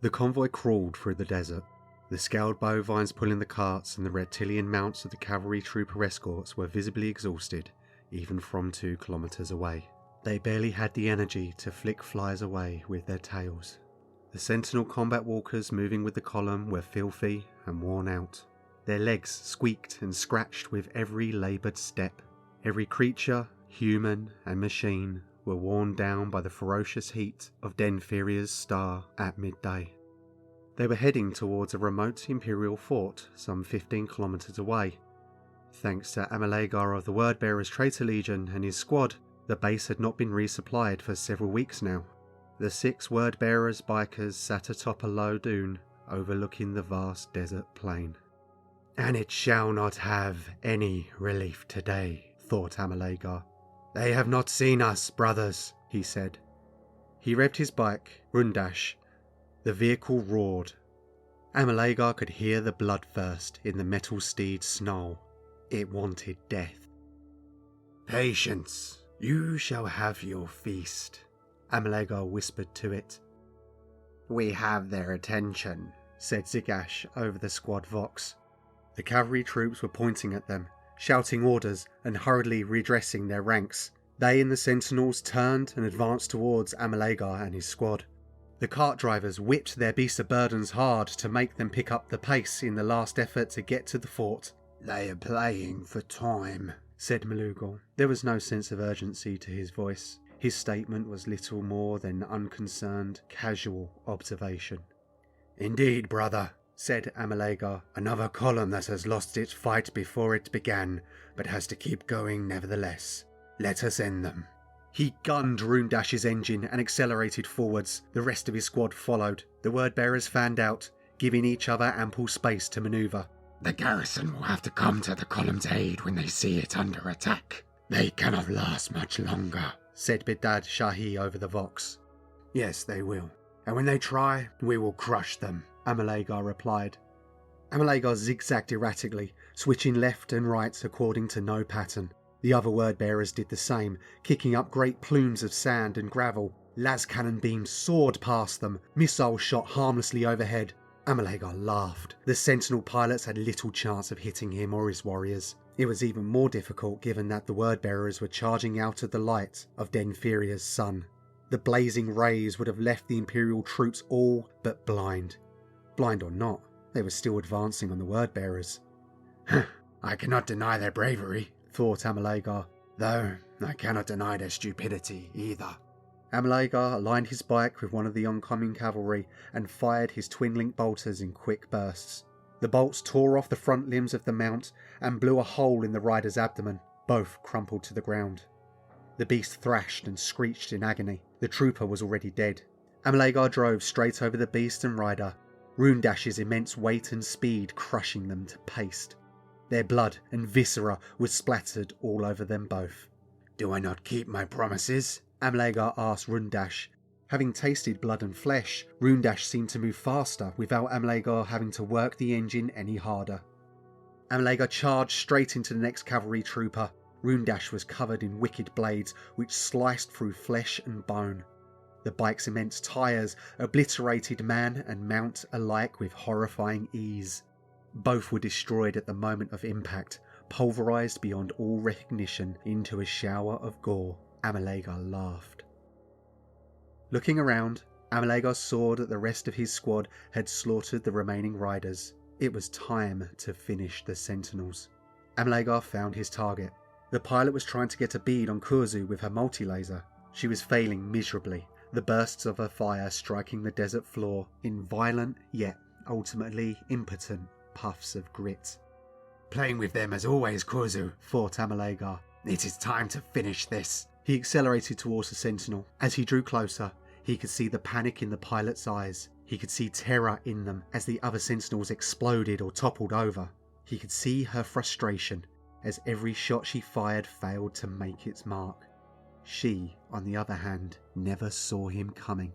The convoy crawled through the desert. The scaled bovines pulling the carts and the reptilian mounts of the cavalry trooper escorts were visibly exhausted, even from 2 kilometers away. They barely had the energy to flick flies away with their tails. The sentinel combat walkers moving with the column were filthy and worn out. Their legs squeaked and scratched with every laboured step. Every creature, human and machine, were worn down by the ferocious heat of Denfiria's star at midday. They were heading towards a remote Imperial fort some 15 kilometers away. Thanks to Amalegar of the Wordbearers Traitor Legion and his squad, the base had not been resupplied for several weeks now. The 6 Wordbearers bikers sat atop a low dune overlooking the vast desert plain. "And it shall not have any relief today," thought Amalegar. "They have not seen us, brothers," he said. He revved his bike, Rundash. The vehicle roared. Amalegar could hear the bloodthirst in the metal steed's snarl. It wanted death. "Patience, you shall have your feast," Amalegar whispered to it. "We have their attention," said Zigash over the squad vox. The cavalry troops were pointing at them, shouting orders and hurriedly redressing their ranks. They and the sentinels turned and advanced towards Amalegar and his squad. The cart drivers whipped their beasts of burdens hard to make them pick up the pace in the last effort to get to the fort. "They are playing for time," said Malugal. There was no sense of urgency to his voice. His statement was little more than unconcerned, casual observation. "Indeed, brother," said Amalegar. "Another column that has lost its fight before it began, but has to keep going nevertheless. Let us end them." He gunned Runedash's engine and accelerated forwards. The rest of his squad followed. The word-bearers fanned out, giving each other ample space to manoeuvre. "The garrison will have to come to the column's aid when they see it under attack. They cannot last much longer," said Bidad Shahi over the vox. "Yes, they will. And when they try, we will crush them," Amalegar replied. Amalegar zigzagged erratically, switching left and right according to no pattern. The other word-bearers did the same, kicking up great plumes of sand and gravel. Las cannon beams soared past them, missiles shot harmlessly overhead. Amalegar laughed. The sentinel pilots had little chance of hitting him or his warriors. It was even more difficult given that the word-bearers were charging out of the light of Denfiria's sun. The blazing rays would have left the Imperial troops all but blind. Blind or not, they were still advancing on the word-bearers. "I cannot deny their bravery," thought Amalegar, "though I cannot deny their stupidity either." Amalegar aligned his bike with one of the oncoming cavalry and fired his twin-link bolters in quick bursts. The bolts tore off the front limbs of the mount and blew a hole in the rider's abdomen. Both crumpled to the ground. The beast thrashed and screeched in agony. The trooper was already dead. Amalegar drove straight over the beast and rider, Runedash's immense weight and speed crushing them to paste. Their blood and viscera was splattered all over them both. "Do I not keep my promises?" Amalegar asked Rundash. Having tasted blood and flesh, Rundash seemed to move faster without Amalegar having to work the engine any harder. Amalegar charged straight into the next cavalry trooper. Rundash was covered in wicked blades which sliced through flesh and bone. The bike's immense tyres obliterated man and mount alike with horrifying ease. Both were destroyed at the moment of impact, pulverised beyond all recognition into a shower of gore. Amalegar laughed. Looking around, Amalegar saw that the rest of his squad had slaughtered the remaining riders. It was time to finish the sentinels. Amalegar found his target. The pilot was trying to get a bead on Kurzu with her multi-laser. She was failing miserably, the bursts of her fire striking the desert floor in violent yet ultimately impotent puffs of grit. "Playing with them as always, Kurzu," thought Amalegar. "It is time to finish this." He accelerated towards the sentinel. As he drew closer, he could see the panic in the pilot's eyes. He could see terror in them as the other sentinels exploded or toppled over. He could see her frustration as every shot she fired failed to make its mark. She, on the other hand, never saw him coming.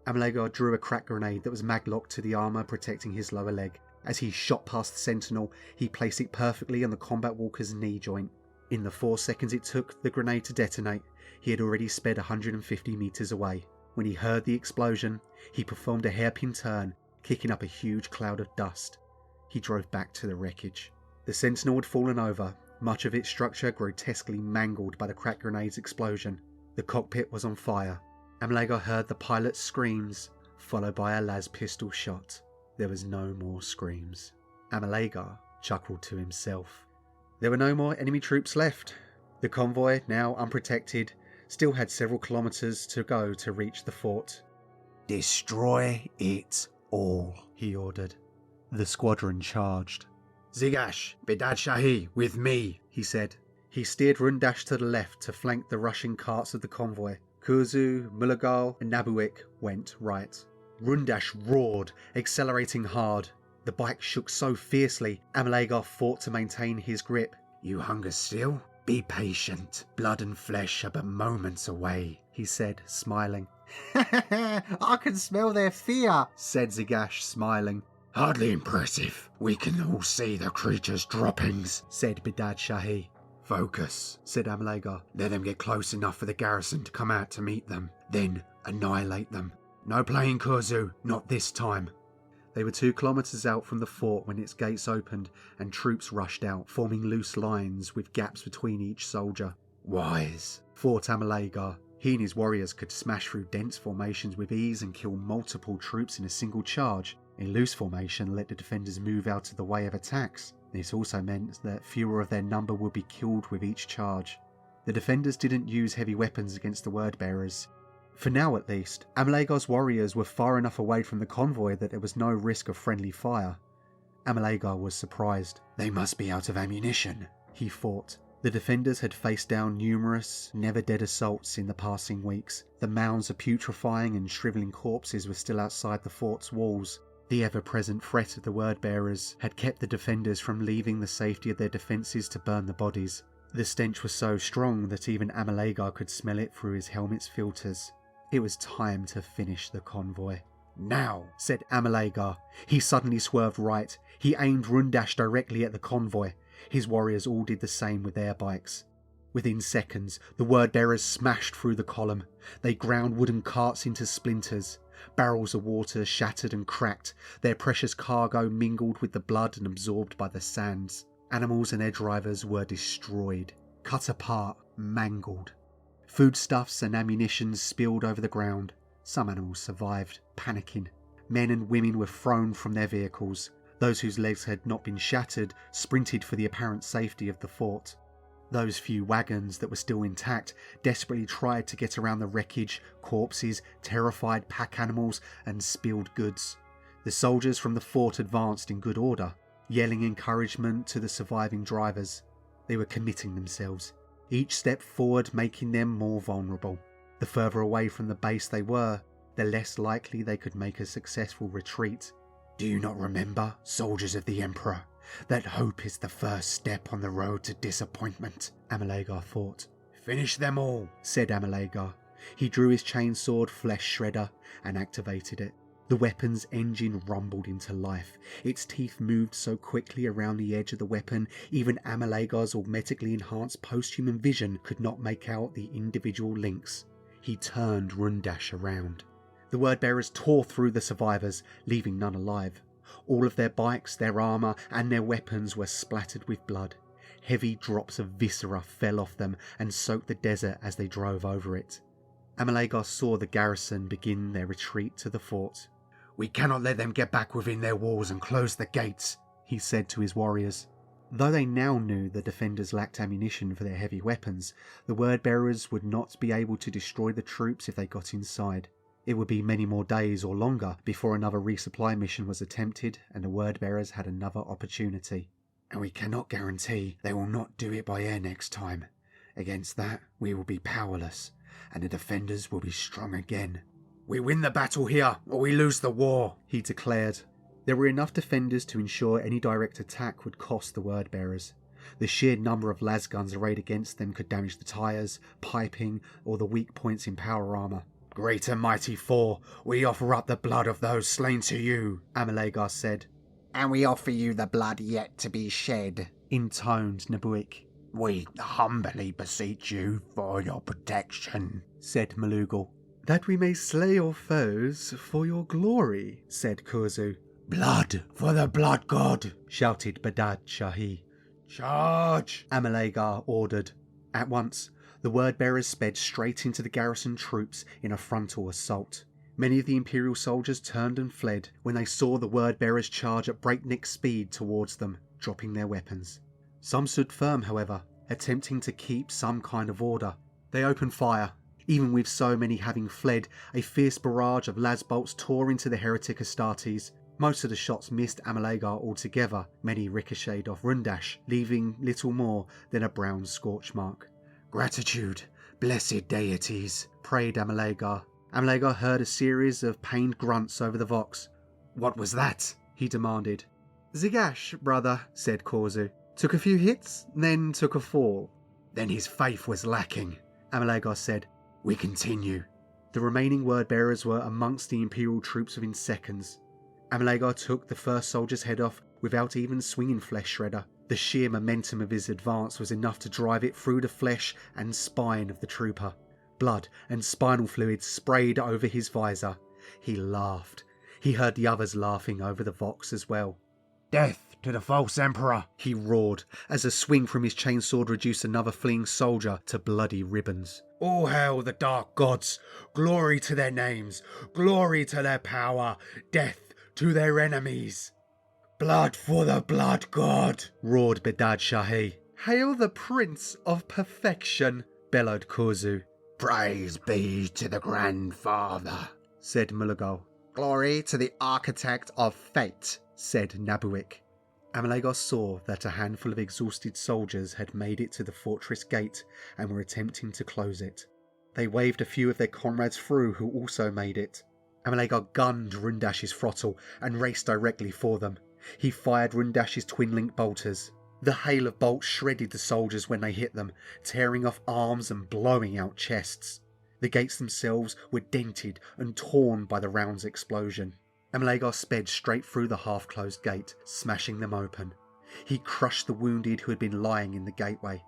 Amalegar drew a crack grenade that was maglocked to the armour protecting his lower leg. As he shot past the sentinel, he placed it perfectly on the combat walker's knee joint. In the 4 seconds it took the grenade to detonate, he had already sped 150 metres away. When he heard the explosion, he performed a hairpin turn, kicking up a huge cloud of dust. He drove back to the wreckage. The Sentinel had fallen over, much of its structure grotesquely mangled by the crack grenade's explosion. The cockpit was on fire. Amalagar heard the pilot's screams, followed by a las pistol shot. There was no more screams. Amalagar chuckled to himself. There were no more enemy troops left. The convoy, now unprotected, still had several kilometers to go to reach the fort. "Destroy it all," he ordered. The squadron charged. "Zigash, Bedad Shahi, with me," he said. He steered Rundash to the left to flank the rushing carts of the convoy. Kurzu, Mulagal and Nabuik went right. Rundash roared, accelerating hard. The bike shook so fiercely, Amalagar fought to maintain his grip. "You hunger still? Be patient. Blood and flesh are but moments away," he said, smiling. "I can smell their fear," said Zigash, smiling. "Hardly impressive. We can all see the creature's droppings," said Bedad Shahi. "Focus," said Amalagar. "Let them get close enough for the garrison to come out to meet them. Then annihilate them. No playing Kurzu, not this time." They were 2 kilometers out from the fort when its gates opened and troops rushed out, forming loose lines with gaps between each soldier. "Wise," thought Amalagar. He and his warriors could smash through dense formations with ease and kill multiple troops in a single charge. A loose formation let the defenders move out of the way of attacks. This also meant that fewer of their number would be killed with each charge. The defenders didn't use heavy weapons against the word-bearers. For now at least, Amalagar's warriors were far enough away from the convoy that there was no risk of friendly fire. Amalagar was surprised. "They must be out of ammunition," he thought. The defenders had faced down numerous, never-dead assaults in the passing weeks. The mounds of putrefying and shrivelling corpses were still outside the fort's walls. The ever-present threat of the word-bearers had kept the defenders from leaving the safety of their defences to burn the bodies. The stench was so strong that even Amalagar could smell it through his helmet's filters. It was time to finish the convoy. "Now," said Amalagar. He suddenly swerved right. He aimed Rundash directly at the convoy. His warriors all did the same with their bikes. Within seconds, the word-bearers smashed through the column. They ground wooden carts into splinters. Barrels of water shattered and cracked. Their precious cargo mingled with the blood and absorbed by the sands. Animals and their drivers were destroyed, cut apart, mangled. Foodstuffs and ammunition spilled over the ground. Some animals survived, panicking. Men and women were thrown from their vehicles. Those whose legs had not been shattered sprinted for the apparent safety of the fort. Those few wagons that were still intact desperately tried to get around the wreckage, corpses, terrified pack animals, and spilled goods. The soldiers from the fort advanced in good order, yelling encouragement to the surviving drivers. They were committing themselves, each step forward making them more vulnerable. The further away from the base they were, the less likely they could make a successful retreat. "Do you not remember, soldiers of the Emperor, that hope is the first step on the road to disappointment?" Amalagar thought. "Finish them all," said Amalagar. He drew his chainsword Flesh Shredder and activated it. The weapon's engine rumbled into life. Its teeth moved so quickly around the edge of the weapon, even Amalagar's automatically enhanced post-human vision could not make out the individual links. He turned Rundash around. The word-bearers tore through the survivors, leaving none alive. All of their bikes, their armour, and their weapons were splattered with blood. Heavy drops of viscera fell off them and soaked the desert as they drove over it. Amalagar saw the garrison begin their retreat to the fort. "We cannot let them get back within their walls and close the gates," he said to his warriors. Though they now knew the defenders lacked ammunition for their heavy weapons, the word-bearers would not be able to destroy the troops if they got inside. It would be many more days or longer before another resupply mission was attempted and the word-bearers had another opportunity. "And we cannot guarantee they will not do it by air next time. Against that, we will be powerless, and the defenders will be strong again. We win the battle here, or we lose the war," he declared. There were enough defenders to ensure any direct attack would cost the word-bearers. The sheer number of lasguns arrayed against them could damage the tyres, piping, or the weak points in power armour. "Great and mighty four, we offer up the blood of those slain to you," Amalagar said. "And we offer you the blood yet to be shed," intoned Nabuik. "We humbly beseech you for your protection," said Malugal. "That we may slay your foes for your glory," said Kurzu. "Blood for the blood god!" shouted Badad Shahi. "Charge!" Amalegar ordered. At once, the word-bearers sped straight into the garrison troops in a frontal assault. Many of the Imperial soldiers turned and fled when they saw the word-bearers charge at breakneck speed towards them, dropping their weapons. Some stood firm, however, attempting to keep some kind of order. They opened fire. Even with so many having fled, a fierce barrage of lasbolts tore into the heretic Astartes. Most of the shots missed Amalegar altogether. Many ricocheted off Rundash, leaving little more than a brown scorch mark. "Gratitude, blessed deities," prayed Amalegar. Amalegar heard a series of pained grunts over the vox. "What was that?" he demanded. "Zigash, brother," said Korzu. "Took a few hits, then took a fall." "Then his faith was lacking," Amalegar said. "We continue." The remaining word-bearers were amongst the Imperial troops within seconds. Amalegar took the first soldier's head off without even swinging Flesh Shredder. The sheer momentum of his advance was enough to drive it through the flesh and spine of the trooper. Blood and spinal fluid sprayed over his visor. He laughed. He heard the others laughing over the vox as well. "Death to the false emperor!" he roared, as a swing from his chainsword reduced another fleeing soldier to bloody ribbons. "All hail the dark gods! Glory to their names! Glory to their power! Death to their enemies! Blood for the blood god!" roared Badad Shahi. "Hail the Prince of Perfection!" bellowed Korzu. "Praise be to the Grandfather," said Mulligal. "Glory to the Architect of Fate," said Nabuik. Amalegar saw that a handful of exhausted soldiers had made it to the fortress gate and were attempting to close it. They waved a few of their comrades through who also made it. Amalegar gunned Rundash's throttle and raced directly for them. He fired Rundash's twin-link bolters. The hail of bolts shredded the soldiers when they hit them, tearing off arms and blowing out chests. The gates themselves were dented and torn by the round's explosion. Amalegar sped straight through the half-closed gate, smashing them open. He crushed the wounded who had been lying in the gateway.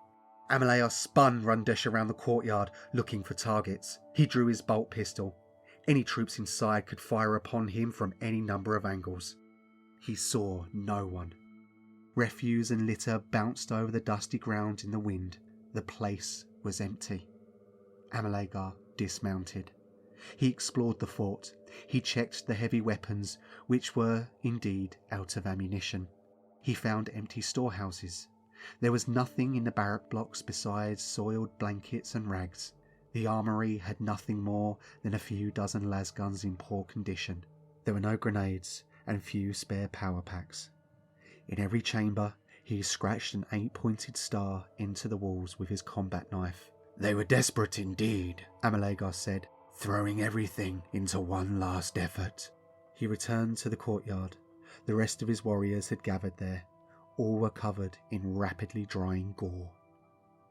Amalegar spun Rundash around the courtyard, looking for targets. He drew his bolt pistol. Any troops inside could fire upon him from any number of angles. He saw no one. Refuse and litter bounced over the dusty ground in the wind. The place was empty. Amalegar dismounted. He explored the fort. He checked the heavy weapons, which were indeed out of ammunition. He found empty storehouses. There was nothing in the barrack blocks besides soiled blankets and rags. The armoury had nothing more than a few dozen lasguns in poor condition. There were no grenades and few spare power packs. In every chamber, he scratched an 8-pointed star into the walls with his combat knife. "They were desperate indeed," Amalegar said, "throwing everything into one last effort." He returned to the courtyard. The rest of his warriors had gathered there. All were covered in rapidly drying gore.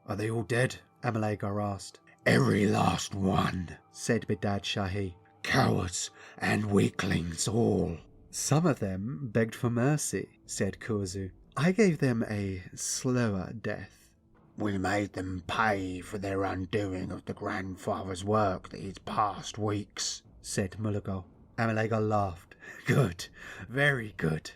"Are they all dead?" Amalegar asked. "Every last one," said Badad Shahi. "Cowards and weaklings all." "Some of them begged for mercy," said Kurzu. "I gave them a slower death." "We made them pay for their undoing of the grandfather's work these past weeks," said Mulligal. Amalegar laughed. "Good, very good.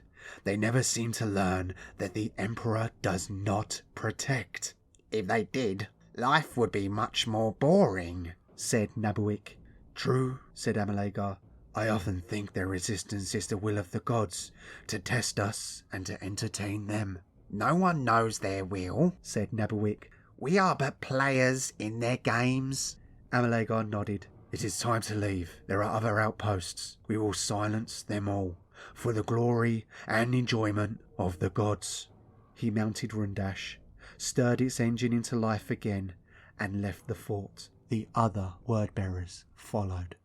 They never seem to learn that the Emperor does not protect. If they did, life would be much more boring," said Nabuik. "True," said Amalegar. "I often think their resistance is the will of the gods, to test us and to entertain them." "No one knows their will," said Nabuik. "We are but players in their games." Amalegar nodded. "It is time to leave. There are other outposts. We will silence them all, for the glory and enjoyment of the gods." He mounted Rundash, stirred its engine into life again, and left the fort. The other word-bearers followed.